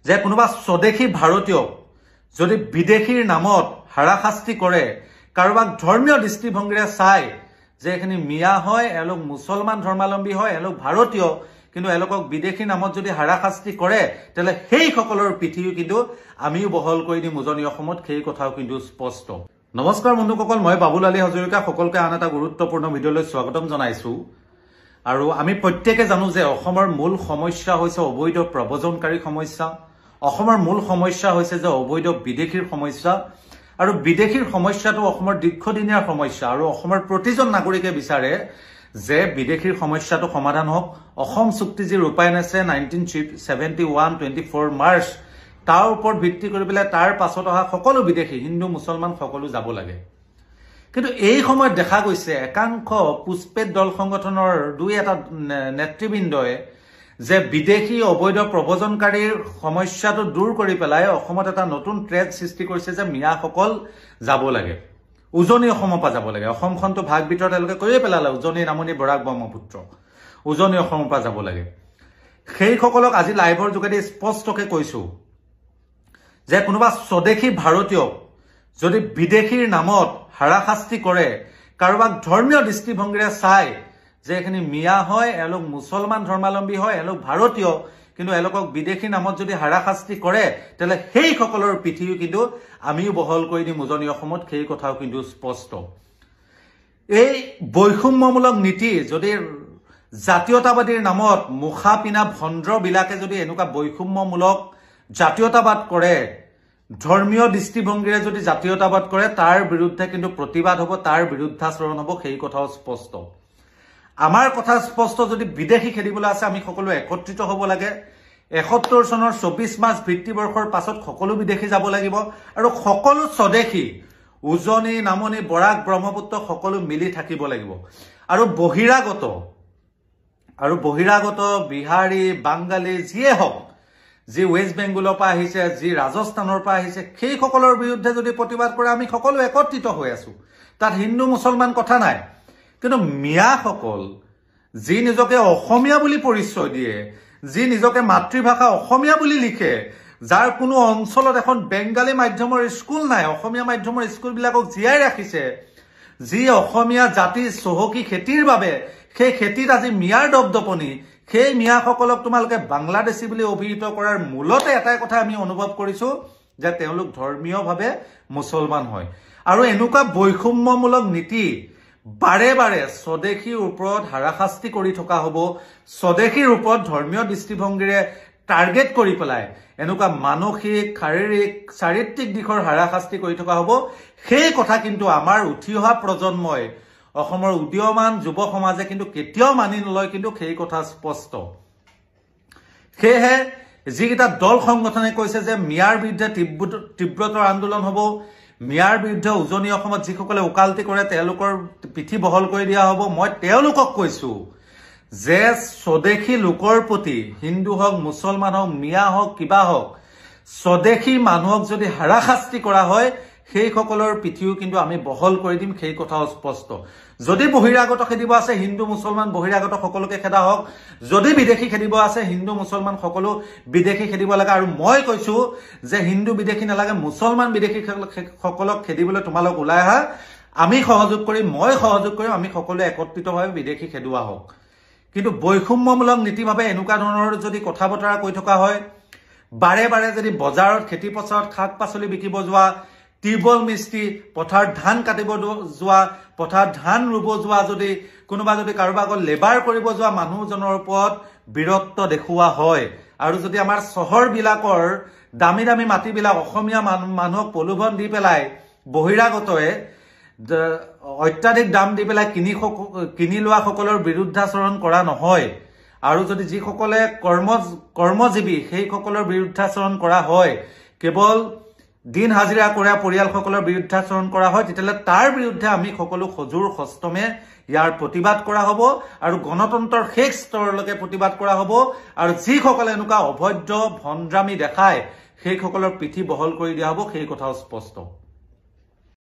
যে কোনোবা স্বদেশী ভাৰতীয়ক যদি বিদেশীৰ নামত হাৰাশাস্তি কৰে, কাৰোবাক ধৰ্মীয় দৃষ্টিভংগীৰে চাই যে এখিনি মিয়া হয়, এওঁলোক মুছলমান ধৰ্মাৱলম্বী হয়, এওঁলোক ভাৰতীয়, কিন্তু এওঁলোকক বিদেশীৰ নামত যদি হাৰাশাস্তি কৰে, তেলে সেই সকলৰ পিঠিও কিন্তু আমিও বহল কৰি দিম উজনি অসমত, সেই কথাও কিন্তু স্পষ্ট। নমস্কাৰ বন্ধুসকল, মই বাবুল আলী হাজৰিকা সকলোকে আন এটা গুৰুত্বপূৰ্ণ ভিডিঅ'লৈ স্বাগতম জনাইছো। আৰু আমি প্ৰত্যেকে জানো যে অসমৰ মূল সমস্যা হৈছে অবৈধ প্ৰব্ৰজনকাৰী সমস্যা, অসমৰ মূল সমস্যা হৈছে যে অবৈধ বিদেশীৰ সমস্যা, আৰু বিদেশীৰ সমস্যাটো অসমৰ দীৰ্ঘদিনীয়া সমস্যা, আৰু অসমৰ প্ৰতিজন নাগৰিকে বিচাৰে যে বিদেশীৰ সমস্যাটো সমাধান হওক। অসম চুক্তি যি ৰূপায়ণ আছে 1971 24 মাৰ্চ, তাৰ ওপৰত ভিত্তি কৰি পেলাই তাৰ পাছত অহা সকলো বিদেশী হিন্দু মুছলমান সকলো যাব লাগে। কিন্তু এই সময়ত দেখা গৈছে একাংশ পুষ্পেদ দল সংগঠনৰ দুই এটা নেতৃবৃন্দই যে বিদেশী অবৈধ প্ৰব্ৰজনকাৰীৰ সমস্যাটো দূৰ কৰি পেলাই অসমত এটা নতুন ট্ৰেড সৃষ্টি কৰিছে যে মিয়াসকল যাব লাগে, উজনি অসমৰ পৰা যাব লাগে। অসমখনটো ভাগ বিতৰত তেওঁলোকে কৰিয়ে পেলালে, উজনি নামনি বৰাক ব্ৰহ্মপুত্ৰ, উজনি অসমৰ পৰা যাব লাগে। সেইসকলক আজি লাইভৰ যোগেদি স্পষ্টকে কৈছো যে কোনোবা স্বদেশী ভাৰতীয়ক যদি বিদেশীৰ নামত হাৰাশাস্তি কৰে, কাৰোবাক ধৰ্মীয় দৃষ্টিভংগীৰে চাই যে এখিনি মিয়া হয়, এওঁলোক মুছলমান ধৰ্মাৱলম্বী হয়, এওঁলোক ভাৰতীয়, কিন্তু এওঁলোকক বিদেশী নামত যদি হাৰাশাস্তি কৰে, তেলে সেই সকলৰ পিঠিও কিন্তু আমিও বহল কৰি দিম উজনি অসমত, সেই কথাও কিন্তু স্পষ্ট। এই বৈষম্যমূলক নীতি যদি জাতীয়তাবাদীৰ নামত মুখা পিনা ভন্দ্ৰবিলাকে যদি এনেকুৱা বৈষম্যমূলক জাতীয়তাবাদ কৰে, ধৰ্মীয় দৃষ্টিভংগীৰে যদি জাতীয়তাবাদ কৰে, তাৰ বিৰুদ্ধে কিন্তু প্ৰতিবাদ হ'ব, তাৰ বিৰুদ্ধাচৰণ হ'ব, সেই কথাও স্পষ্ট। আমাৰ কথা স্পষ্ট, যদি বিদেশী খেদিবলৈ আছে আমি সকলো একত্ৰিত হ'ব লাগে। 71 চনৰ 24 মাৰ্চ ভিত্তিবৰ্ষৰ পাছত সকলো বিদেশী যাব লাগিব, আৰু সকলো স্বদেশী উজনি নামনি বৰাক ব্ৰহ্মপুত্ৰ সকলো মিলি থাকিব লাগিব। আৰু বহিৰাগত বিহাৰী বাংগালী যিয়ে হওক, যি ৱেষ্ট বেংগলৰ পৰা আহিছে, যি ৰাজস্থানৰ পৰা আহিছে, সেই সকলৰ বিৰুদ্ধে যদি প্ৰতিবাদ কৰে আমি সকলো একত্ৰিত হৈ আছো। তাত হিন্দু মুছলমান কথা নাই। কিন্তু মিয়াসকল যি নিজকে অসমীয়া বুলি পৰিচয় দিয়ে, যি নিজকে মাতৃভাষা অসমীয়া বুলি লিখে, যাৰ কোনো অঞ্চলত এখন বেংগালী মাধ্যমৰ স্কুল নাই, অসমীয়া মাধ্যমৰ স্কুলবিলাকক জীয়াই ৰাখিছে, যি অসমীয়া জাতিৰ চহকী খেতিৰ বাবে সেই খেতিত আজি মিয়াৰ দপদপনি, সেই মিয়াসকলক তোমালোকে বাংলাদেশী বুলি অভিহিত কৰাৰ মূলতে এটাই কথা আমি অনুভৱ কৰিছো যে তেওঁলোক ধৰ্মীয়ভাৱে মুছলমান হয়। আৰু এনেকুৱা বৈষম্যমূলক নীতি বাৰে বাৰে স্বদেশীৰ ওপৰত হাৰাশাস্তি কৰি থকা হ'ব, স্বদেশীৰ ওপৰত ধৰ্মীয় দৃষ্টিভংগীৰে টাৰ্গেট কৰি পেলাই এনেকুৱা মানসিক, শাৰীৰিক, চাৰিত্ৰিক দিশৰ হাৰাশাস্তি কৰি থকা হ'ব। সেই কথা কিন্তু আমাৰ উঠি অহা প্ৰজন্মই, অসমৰ উদীয়মান যুৱ সমাজে কিন্তু কেতিয়াও মানি নলয়, কিন্তু সেই কথা স্পষ্ট। সেয়েহে যিকেইটা দল সংগঠনে কৈছে যে মিয়াৰ বিৰুদ্ধে তীব্ৰতৰ আন্দোলন হ'ব, মিয়াৰ বিৰুদ্ধে উজনি অসমত যিসকলে ওকালতি কৰে তেওঁলোকৰ পিঠি বহল কৰি দিয়া হ'ব, মই তেওঁলোকক কৈছো যে স্বদেশী লোকৰ প্ৰতি, হিন্দু হওক, মুছলমান হওক, মিয়া হওক, কিবা হওক, স্বদেশী মানুহক যদি হাৰাশাস্তি কৰা হয়, সেই সকলৰ পিঠিও কিন্তু আমি বহল কৰি দিম, সেই কথাও স্পষ্ট। যদি বহিৰাগত খেদিব আছে, হিন্দু মুছলমান বহিৰাগত সকলোকে খেদা হওক। যদি বিদেশী খেদিব আছে, হিন্দু মুছলমান সকলো বিদেশী খেদিব লাগে। আৰু মই কৈছো যে হিন্দু বিদেশী নালাগে, মুছলমান বিদেশী সকলক খেদিবলৈ তোমালোক ওলাই আহা, আমি সহযোগ কৰিম, মই সহযোগ কৰিম, আমি সকলোৱে একত্ৰিতভাৱে বিদেশী খেদোৱা হওক। কিন্তু বৈষম্যমূলক নীতিভাৱে এনেকুৱা ধৰণৰ যদি কথা বতৰা কৈ থকা হয়, বাৰে বাৰে যদি বজাৰত খেতি পথাৰত শাক পাচলি বিকিব যোৱা, টিউবৱেল মিস্ত্ৰী, পথাৰত ধান কাটিব যোৱা, পথাৰত ধান ৰুব যোৱা, যদি কোনোবা যদি কাৰোবাক লেবাৰ কৰিব যোৱা মানুহজনৰ ওপৰত বীৰত্ব দেখুওৱা হয়, আৰু যদি আমাৰ চহৰবিলাকৰ দামী দামী মাটিবিলাক অসমীয়া মানুহক প্ৰলোভন দি পেলাই বহিৰাগতই অত্যাধিক দাম দি পেলাই কিনি লোৱা সকলৰ বিৰুদ্ধাচৰণ কৰা নহয়, আৰু যদি যিসকলে কৰ্মজীৱী সেইসকলৰ বিৰুদ্ধাচৰণ কৰা হয়, কেৱল দিন হাজিৰা কৰা পৰিয়ালসকলৰ বিৰুদ্ধাচৰণ কৰা হয়, তেতিয়াহ'লে তাৰ বিৰুদ্ধে আমি সকলো সজোৰ হস্তমে ইয়াৰ প্ৰতিবাদ কৰা হ'ব, আৰু গণতন্ত্ৰৰ শেষ স্তৰলৈকে প্ৰতিবাদ কৰা হ'ব। আৰু যিসকলে এনেকুৱা অভদ্ৰ ভণ্ডামি দেখায় সেইসকলৰ পিঠি বহল কৰি দিয়া হ'ব, সেই কথাও স্পষ্ট।